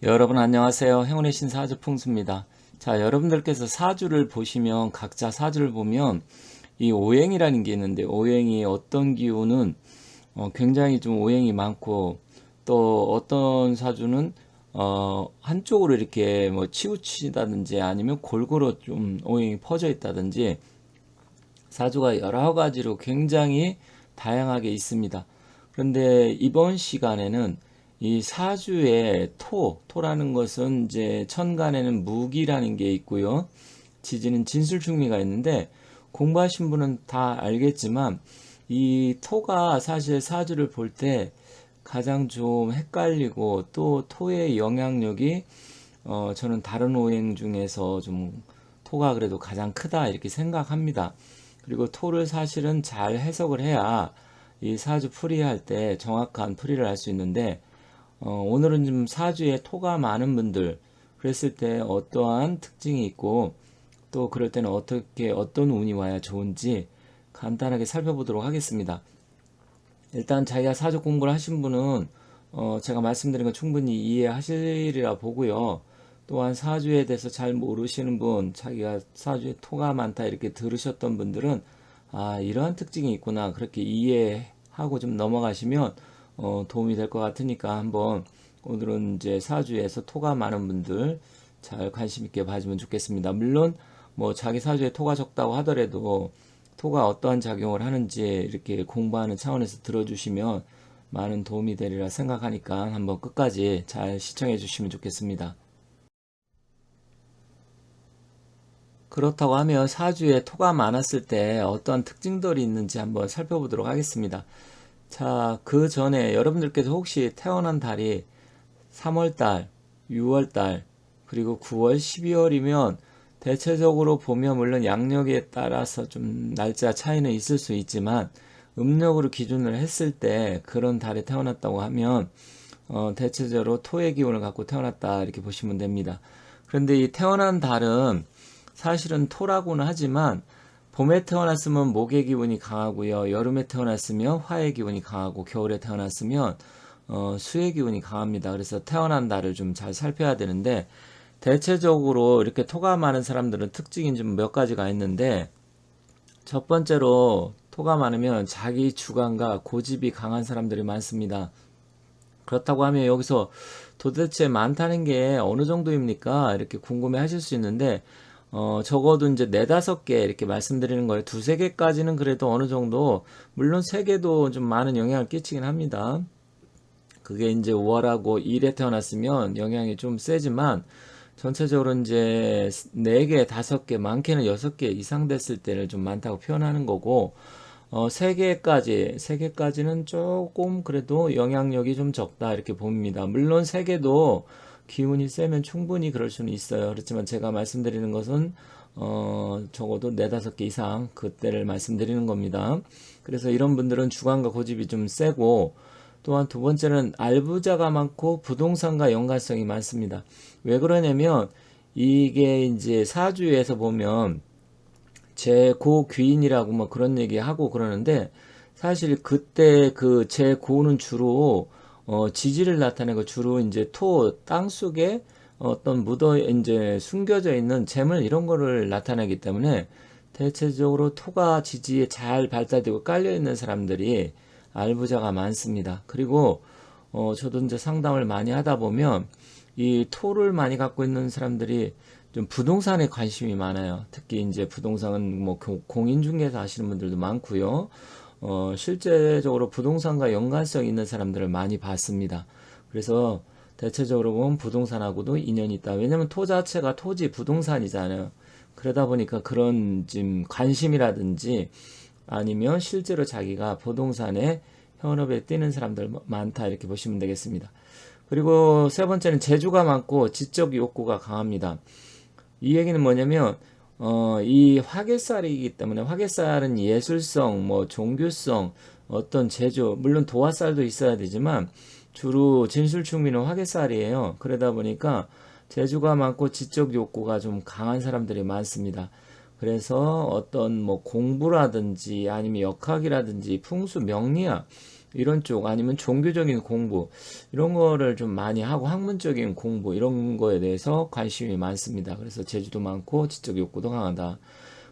여러분 안녕하세요. 행운의 신 사주풍수입니다. 자, 여러분들께서 사주를 보시면 각자 사주를 보면 이 오행이라는 게 있는데 오행이 어떤 기운은 굉장히 좀 오행이 많고 또 어떤 사주는 한쪽으로 이렇게 뭐 치우치다든지 아니면 골고루 좀 오행이 퍼져 있다든지 사주가 여러 가지로 굉장히 다양하게 있습니다. 그런데 이번 시간에는 이 사주의 토라는 것은 이제 천간에는 무기라는 게 있고요. 지지는 진술충미가 있는데 공부하신 분은 다 알겠지만 이 토가 사실 사주를 볼 때 가장 좀 헷갈리고 또 토의 영향력이 저는 다른 오행 중에서 좀 토가 그래도 가장 크다 이렇게 생각합니다. 그리고 토를 사실은 잘 해석을 해야 이 사주 풀이할 때 정확한 풀이를 할 수 있는데 오늘은 좀 사주에 토가 많은 분들 그랬을 때 어떠한 특징이 있고 또 그럴 때는 어떻게 어떤 운이 와야 좋은지 간단하게 살펴보도록 하겠습니다. 일단 자기가 사주 공부를 하신 분은 제가 말씀드린 거 충분히 이해하시리라 보고요. 또한 사주에 대해서 잘 모르시는 분, 자기가 사주에 토가 많다 이렇게 들으셨던 분들은 아, 이러한 특징이 있구나 그렇게 이해하고 좀 넘어가시면 도움이 될 것 같으니까 한번 오늘은 이제 사주에서 토가 많은 분들 잘 관심 있게 봐주면 좋겠습니다. 물론 뭐 자기 사주에 토가 적다고 하더라도 토가 어떠한 작용을 하는지 이렇게 공부하는 차원에서 들어주시면 많은 도움이 되리라 생각하니까 한번 끝까지 잘 시청해 주시면 좋겠습니다. 그렇다고 하면 사주에 토가 많았을 때 어떠한 특징들이 있는지 한번 살펴보도록 하겠습니다. 자, 그 전에 여러분들께서 혹시 태어난 달이 3월달, 6월달, 그리고 9월, 12월이면 대체적으로 보면 물론 양력에 따라서 좀 날짜 차이는 있을 수 있지만 음력으로 기준을 했을 때 그런 달에 태어났다고 하면 대체적으로 토의 기운을 갖고 태어났다 이렇게 보시면 됩니다. 그런데 이 태어난 달은 사실은 토라고는 하지만 봄에 태어났으면 목의 기운이 강하고요. 여름에 태어났으면 화의 기운이 강하고 겨울에 태어났으면 수의 기운이 강합니다. 그래서 태어난 달을 좀 잘 살펴야 되는데 대체적으로 이렇게 토가 많은 사람들은 특징이 좀 몇 가지가 있는데 첫 번째로 토가 많으면 자기 주관과 고집이 강한 사람들이 많습니다. 그렇다고 하면 여기서 도대체 많다는 게 어느 정도입니까? 이렇게 궁금해 하실 수 있는데, 적어도 이제 네다섯 개 이렇게 말씀드리는 거예요. 두세 개까지는 그래도 어느 정도, 물론 세 개도 좀 많은 영향을 끼치긴 합니다. 그게 이제 5월하고 1에 태어났으면 영향이 좀 세지만, 전체적으로 이제 4개, 5개, 많게는 6개 이상 됐을 때를 좀 많다고 표현하는 거고, 세 개까지는 조금 그래도 영향력이 좀 적다 이렇게 봅니다. 물론 세 개도 기운이 세면 충분히 그럴 수는 있어요. 그렇지만 제가 말씀드리는 것은 적어도 네다섯 개 이상 그때를 말씀드리는 겁니다. 그래서 이런 분들은 주관과 고집이 좀 세고 또한 두 번째는 알부자가 많고 부동산과 연관성이 많습니다. 왜 그러냐면 이게 이제 사주에서 보면 제고귀인이라고 뭐 그런 얘기하고 그러는데 사실 그때 그 제고는 주로 지지를 나타내고 주로 이제 땅 속에 어떤 묻어 이제 숨겨져 있는 재물 이런 거를 나타내기 때문에 대체적으로 토가 지지에 잘 발달되고 깔려 있는 사람들이 알부자가 많습니다. 그리고 저도 이제 상담을 많이 하다 보면 이 토를 많이 갖고 있는 사람들이 좀 부동산에 관심이 많아요. 특히 이제 부동산은 뭐 공인중개사 하시는 분들도 많고요. 실제적으로 부동산과 연관성 있는 사람들을 많이 봤습니다. 그래서 대체적으로 보면 부동산하고도 인연이 있다. 왜냐면 토 자체가 토지 부동산이잖아요. 그러다 보니까 그런 지금 관심이라든지 아니면 실제로 자기가 부동산에 현업에 뛰는 사람들 많다 이렇게 보시면 되겠습니다. 그리고 세 번째는 재주가 많고 지적 욕구가 강합니다. 이 얘기는 뭐냐면 이 화개살이기 때문에 화개살은 예술성, 뭐 종교성, 어떤 제조, 물론 도화살도 있어야 되지만 주로 진술충미는 화개살이에요. 그러다 보니까 재주가 많고 지적 욕구가 좀 강한 사람들이 많습니다. 그래서 어떤 뭐 공부라든지 아니면 역학이라든지 풍수 명리학 이런 쪽 아니면 종교적인 공부 이런 거를 좀 많이 하고 학문적인 공부 이런 거에 대해서 관심이 많습니다. 그래서 재주도 많고 지적 욕구도 강하다.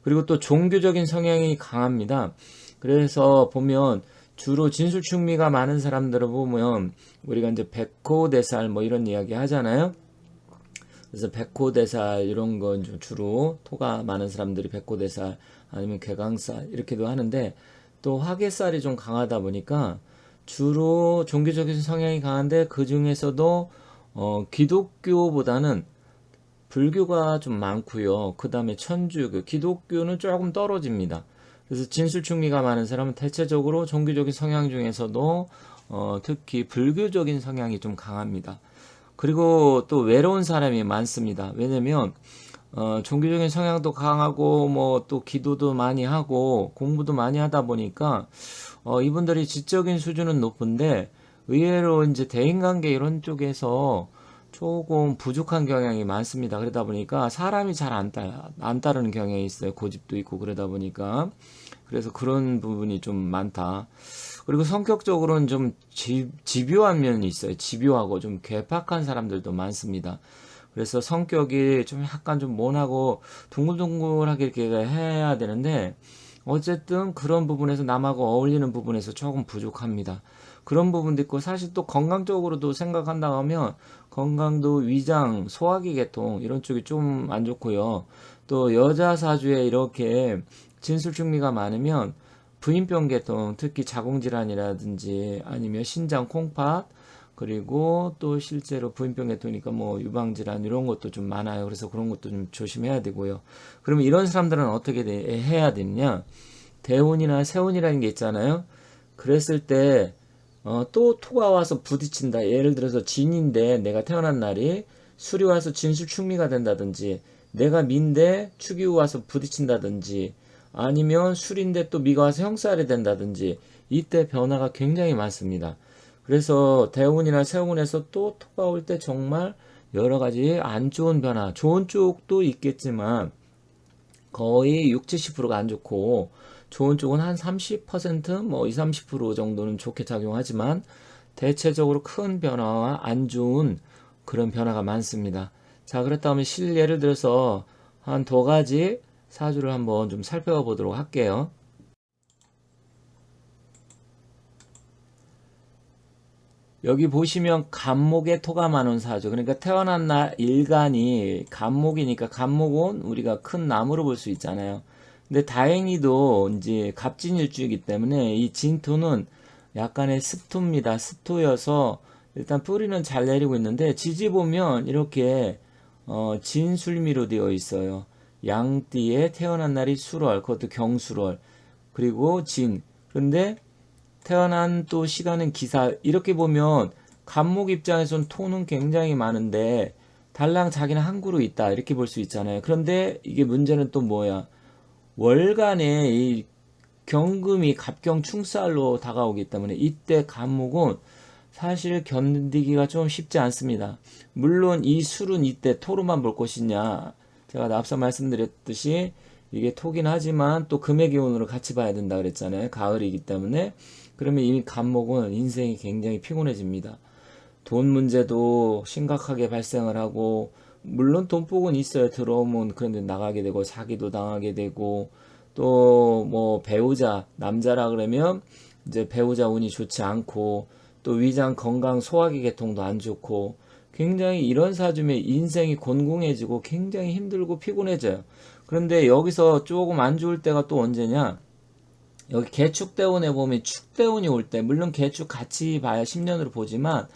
그리고 또 종교적인 성향이 강합니다. 그래서 보면 주로 진술충미가 많은 사람들을 보면 우리가 이제 백호대살 뭐 이런 이야기 하잖아요. 그래서 백호대살 이런 건 주로 토가 많은 사람들이 백호대살 아니면 괴강살 이렇게도 하는데 또 화개살이 좀 강하다 보니까 주로 종교적인 성향이 강한데 그 중에서도 기독교보다는 불교가 좀 많고요. 그 다음에 천주교, 기독교는 조금 떨어집니다. 그래서 진술충미가 많은 사람은 대체적으로 종교적인 성향 중에서도 특히 불교적인 성향이 좀 강합니다. 그리고 또 외로운 사람이 많습니다. 왜냐면 종교적인 성향도 강하고 뭐 또 기도도 많이 하고 공부도 많이 하다 보니까 이분들이 지적인 수준은 높은데 의외로 이제 대인관계 이런 쪽에서 조금 부족한 경향이 많습니다. 그러다 보니까 사람이 잘 안 따르는 경향이 있어요. 고집도 있고 그러다 보니까. 그래서 그런 부분이 좀 많다. 그리고 성격적으로는 좀 집요한 면이 있어요. 집요하고 좀 괴팍한 사람들도 많습니다. 그래서 성격이 좀 약간 좀 모나고 둥글둥글하게 이렇게 해야 되는데 어쨌든 그런 부분에서 남하고 어울리는 부분에서 조금 부족합니다. 그런 부분도 있고 사실 또 건강적으로도 생각한다 하면 건강도 위장, 소화기 계통 이런 쪽이 좀 안 좋고요. 또 여자 사주에 이렇게 진술충미가 많으면 부인병 계통, 특히 자궁질환이라든지 아니면 신장 콩팥 그리고 또 실제로 부인병 계통이니까 뭐 유방질환 이런 것도 좀 많아요. 그래서 그런 것도 좀 조심해야 되고요. 그러면 이런 사람들은 어떻게 해야 되냐? 대운이나 세운이라는 게 있잖아요. 그랬을 때 또 토가 와서 부딪힌다. 예를 들어서 진인데 내가 태어난 날이 술이 와서 진술충미가 된다든지 내가 민데 축이 와서 부딪힌다든지 아니면 술인데 또 미가 와서 형살이 된다든지 이때 변화가 굉장히 많습니다. 그래서 대운이나 세운에서 또 토가 올 때 정말 여러 가지 안 좋은 변화, 좋은 쪽도 있겠지만 거의 6, 70%가 안 좋고 좋은 쪽은 한 30%뭐 2, 30% 정도는 좋게 작용하지만 대체적으로 큰 변화와 안 좋은 그런 변화가 많습니다. 자, 그렇다면 예를 들어서 한 두 가지 사주를 한번 좀 살펴보도록 할게요. 여기 보시면 간목에 토가 많은 사주. 그러니까 태어난 날 일간이 간목이니까 간목은 우리가 큰 나무로 볼 수 있잖아요. 근데 다행히도 이제 갑진일주이기 때문에 이 진토는 약간의 습토입니다. 습토여서 일단 뿌리는 잘 내리고 있는데 지지 보면 이렇게 진술미로 되어 있어요. 양띠에 태어난 날이 술월, 그것도 경술월. 그리고 진. 그런데 태어난 또 시간은 기사. 이렇게 보면 간목 입장에선 토는 굉장히 많은데 달랑 자기는 한 그루 있다 이렇게 볼 수 있잖아요. 그런데 이게 문제는 또 뭐야? 월간에 이 경금이 갑경충살로 다가오기 때문에 이때 간목은 사실 견디기가 좀 쉽지 않습니다. 물론 이 술은 이때 토로만 볼 것이냐. 제가 앞서 말씀드렸듯이 이게 토긴 하지만 또 금의 기운으로 같이 봐야 된다 그랬잖아요. 가을이기 때문에. 그러면 이미 간목은 인생이 굉장히 피곤해집니다. 돈 문제도 심각하게 발생을 하고 물론 돈복은 있어요. 들어오면 그런데 나가게 되고 사기도 당하게 되고 또 뭐 배우자 남자라 그러면 이제 배우자 운이 좋지 않고 또 위장 건강 소화기 계통도 안 좋고 굉장히 이런 사주면 인생이 곤궁해지고 굉장히 힘들고 피곤해져요. 그런데 여기서 조금 안 좋을 때가 또 언제냐? 여기 개축대운에 보면 축대운이 올 때, 물론 개축 같이 봐야 10년으로 보지만,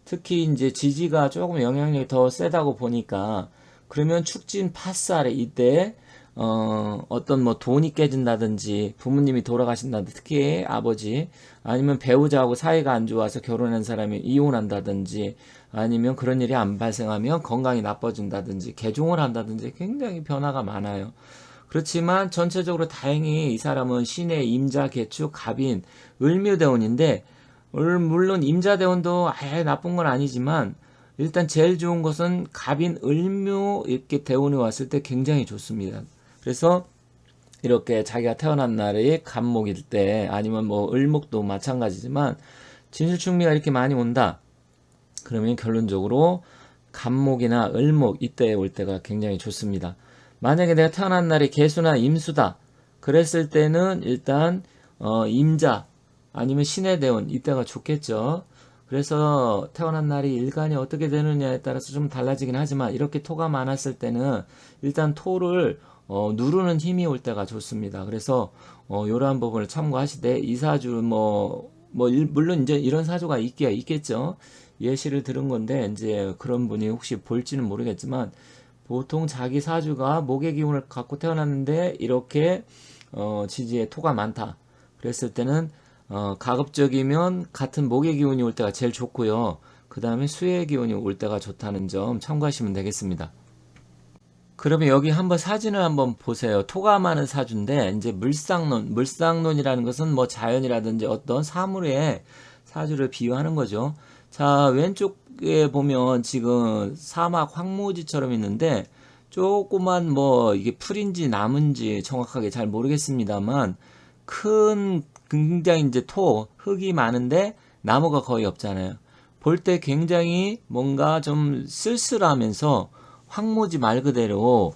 특히 이제 지지가 조금 영향력이 더 세다고 보니까, 그러면 축진 팥살에 이때, 어떤 뭐 돈이 깨진다든지, 부모님이 돌아가신다든지, 특히 아버지, 아니면 배우자하고 사이가 안 좋아서 결혼한 사람이 이혼한다든지, 아니면 그런 일이 안 발생하면 건강이 나빠진다든지, 개종을 한다든지 굉장히 변화가 많아요. 그렇지만 전체적으로 다행히 이 사람은 신의 임자, 개축, 갑인, 을묘대운인데 물론 임자대운도 아예 나쁜 건 아니지만 일단 제일 좋은 것은 갑인, 을묘 이렇게 대운이 왔을 때 굉장히 좋습니다. 그래서 이렇게 자기가 태어난 날이 간목일 때, 아니면 뭐 을목도 마찬가지지만 진술충미가 이렇게 많이 온다. 그러면 결론적으로 간목이나 을목 이때 올 때가 굉장히 좋습니다. 만약에 내가 태어난 날이 개수나 임수다. 그랬을 때는 일단 임자 아니면 신의 대운 이때가 좋겠죠. 그래서 태어난 날이 일간이 어떻게 되느냐에 따라서 좀 달라지긴 하지만 이렇게 토가 많았을 때는 일단 토를 누르는 힘이 올 때가 좋습니다. 그래서 이러한 부분을 참고하시되 이 사주 물론 이제 이런 사주가 있겠죠. 예시를 들은 건데 이제 그런 분이 혹시 볼지는 모르겠지만 보통 자기 사주가 목의 기운을 갖고 태어났는데 이렇게 지지에 토가 많다. 그랬을 때는 가급적이면 같은 목의 기운이 올 때가 제일 좋고요. 그 다음에 수의 기운이 올 때가 좋다는 점 참고하시면 되겠습니다. 그러면 여기 한번 사진을 한번 보세요. 토가 많은 사주인데 이제 물상론이라는 것은 뭐 자연이라든지 어떤 사물의 사주를 비유하는 거죠. 자, 왼쪽에 보면 지금 사막 황무지처럼 있는데 조그만 뭐 이게 풀인지 나무인지 정확하게 잘 모르겠습니다만 큰 굉장히 이제 흙이 많은데 나무가 거의 없잖아요. 볼 때 굉장히 뭔가 좀 쓸쓸하면서 황무지 말 그대로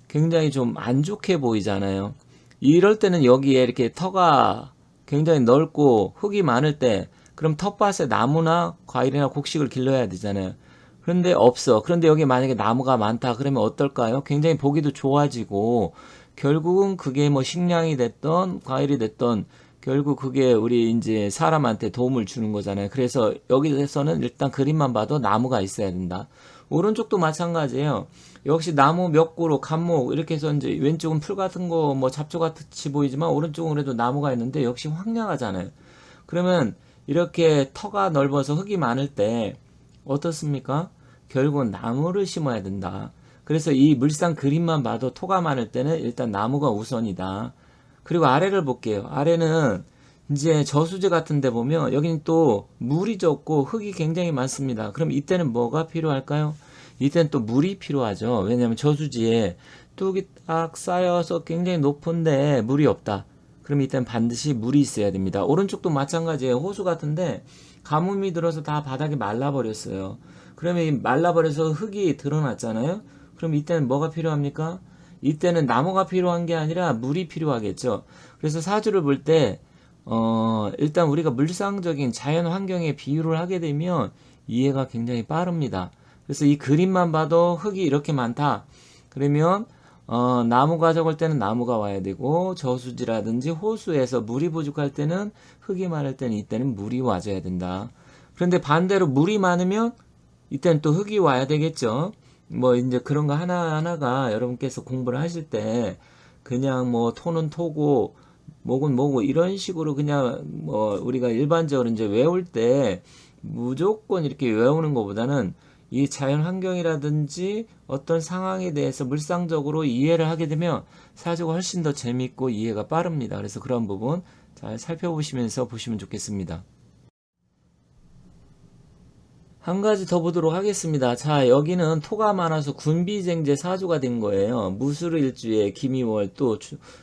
굉장히 좀 안 좋게 보이잖아요. 이럴 때는 여기에 이렇게 터가 굉장히 넓고 흙이 많을 때 그럼 텃밭에 나무나 과일이나 곡식을 길러야 되잖아요. 그런데 없어. 그런데 여기 만약에 나무가 많다 그러면 어떨까요? 굉장히 보기도 좋아지고 결국은 그게 뭐 식량이 됐던 과일이 됐던 결국 그게 우리 이제 사람한테 도움을 주는 거잖아요. 그래서 여기서는 일단 그림만 봐도 나무가 있어야 된다. 오른쪽도 마찬가지예요. 역시 나무 몇 그루, 간목 이렇게 해서 이제 왼쪽은 풀 같은 거 뭐 잡초 같이 보이지만 오른쪽은 그래도 나무가 있는데 역시 황량하잖아요. 그러면 이렇게 터가 넓어서 흙이 많을 때 어떻습니까? 결국은 나무를 심어야 된다. 그래서 이 물상 그림만 봐도 토가 많을 때는 일단 나무가 우선이다. 그리고 아래를 볼게요. 아래는 이제 저수지 같은 데 보면 여기는 또 물이 적고 흙이 굉장히 많습니다. 그럼 이때는 뭐가 필요할까요? 이때는 또 물이 필요하죠. 왜냐하면 저수지에 뚝이 딱 쌓여서 굉장히 높은데 물이 없다. 그럼 이때는 반드시 물이 있어야 됩니다. 오른쪽도 마찬가지예요. 호수 같은데 가뭄이 들어서 다 바닥이 말라버렸어요. 그러면 이 말라버려서 흙이 드러났잖아요. 그럼 이때는 뭐가 필요합니까? 이때는 나무가 필요한 게 아니라 물이 필요하겠죠. 그래서 사주를 볼 때 일단 우리가 물상적인 자연 환경에 비유를 하게 되면 이해가 굉장히 빠릅니다. 그래서 이 그림만 봐도 흙이 이렇게 많다. 그러면 나무가 적을 때는 나무가 와야 되고 저수지라든지 호수에서 물이 부족할 때는 흙이 많을 때는 이때는 물이 와줘야 된다. 그런데 반대로 물이 많으면 이때는 또 흙이 와야 되겠죠. 뭐 이제 그런 거 하나하나가 여러분께서 공부를 하실 때 그냥 뭐 토는 토고 목은 뭐고 이런 식으로 그냥 뭐 우리가 일반적으로 이제 외울 때 무조건 이렇게 외우는 것보다는 이 자연 환경이라든지 어떤 상황에 대해서 물상적으로 이해를 하게 되면 사주가 훨씬 더 재밌고 이해가 빠릅니다. 그래서 그런 부분 잘 살펴보시면서 보시면 좋겠습니다. 한 가지 더 보도록 하겠습니다. 자, 여기는 토가 많아서 군비쟁제 사주가 된 거예요. 무술일주에 기미월 또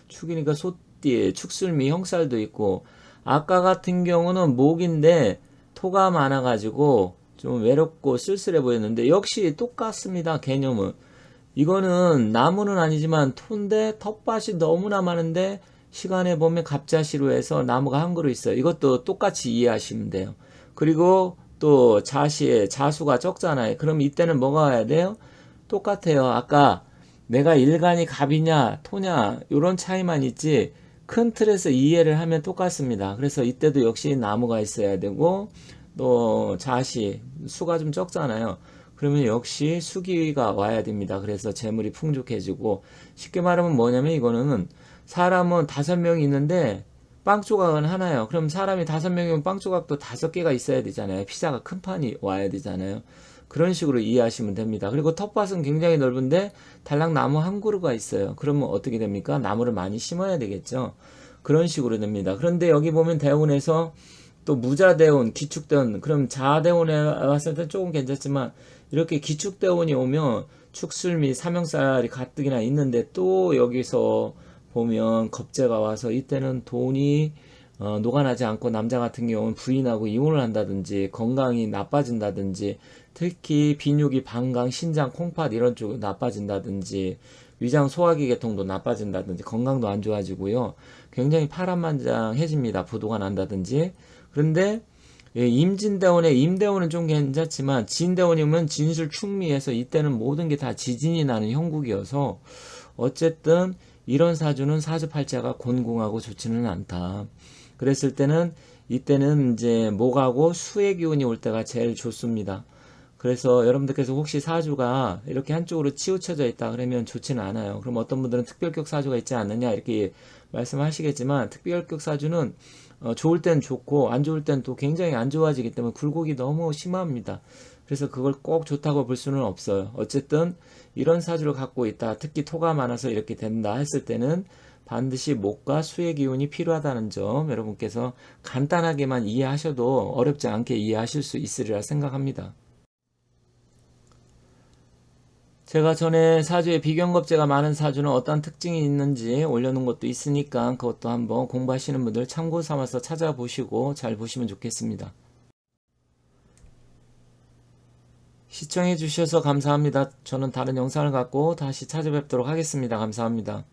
축이니까 소띠, 축술미, 형살도 있고 아까 같은 경우는 목인데 토가 많아가지고 좀 외롭고 쓸쓸해 보였는데 역시 똑같습니다. 개념은. 이거는 나무는 아니지만 토인데 텃밭이 너무나 많은데 시간에 보면 갑자시로 해서 나무가 한 그루 있어요. 이것도 똑같이 이해하시면 돼요. 그리고 또 자수가 적잖아요. 그럼 이때는 뭐가 와야 돼요? 똑같아요. 아까 내가 일간이 갑이냐 토냐 이런 차이만 있지 큰 틀에서 이해를 하면 똑같습니다. 그래서 이때도 역시 나무가 있어야 되고 또 수가 좀 적잖아요. 그러면 역시 수기가 와야 됩니다. 그래서 재물이 풍족해지고 쉽게 말하면 뭐냐면 이거는 사람은 5명이 있는데 빵 조각은 하나요. 그럼 사람이 5명이면 빵 조각도 5개가 있어야 되잖아요. 피자가 큰 판이 와야 되잖아요. 그런 식으로 이해하시면 됩니다. 그리고 텃밭은 굉장히 넓은데 달랑 나무 한 그루가 있어요. 그러면 어떻게 됩니까? 나무를 많이 심어야 되겠죠. 그런 식으로 됩니다. 그런데 여기 보면 대운에서 또 무자대운, 기축대운, 그럼 자대운에 왔을 때 조금 괜찮지만 이렇게 기축대운이 오면 축술미, 삼형살이 가뜩이나 있는데 또 여기서 보면 겁재가 와서 이때는 돈이 녹아나지 않고 남자 같은 경우는 부인하고 이혼을 한다든지 건강이 나빠진다든지 특히 비뇨기, 방광, 신장, 콩팥 이런 쪽이 나빠진다든지 위장 소화기 계통도 나빠진다든지 건강도 안 좋아지고요. 굉장히 파란만장해집니다. 부도가 난다든지. 그런데 임진대원에 임대원은 좀 괜찮지만 진대원이면 진술 충미해서 이때는 모든 게 다 지진이 나는 형국이어서 어쨌든 이런 사주는 사주팔자가 곤궁하고 좋지는 않다. 그랬을 때는 이때는 이제 목하고 수의 기운이 올 때가 제일 좋습니다. 그래서 여러분들께서 혹시 사주가 이렇게 한쪽으로 치우쳐져 있다 그러면 좋지는 않아요. 그럼 어떤 분들은 특별격 사주가 있지 않느냐 이렇게 말씀하시겠지만 특별격 사주는 좋을 땐 좋고 안 좋을 땐 또 굉장히 안 좋아지기 때문에 굴곡이 너무 심합니다. 그래서 그걸 꼭 좋다고 볼 수는 없어요. 어쨌든 이런 사주를 갖고 있다. 특히 토가 많아서 이렇게 된다 했을 때는 반드시 목과 수의 기운이 필요하다는 점 여러분께서 간단하게만 이해하셔도 어렵지 않게 이해하실 수 있으리라 생각합니다. 제가 전에 사주에 비견겁제가 많은 사주는 어떤 특징이 있는지 올려놓은 것도 있으니까 그것도 한번 공부하시는 분들 참고 삼아서 찾아보시고 잘 보시면 좋겠습니다. 시청해 주셔서 감사합니다. 저는 다른 영상을 갖고 다시 찾아뵙도록 하겠습니다. 감사합니다.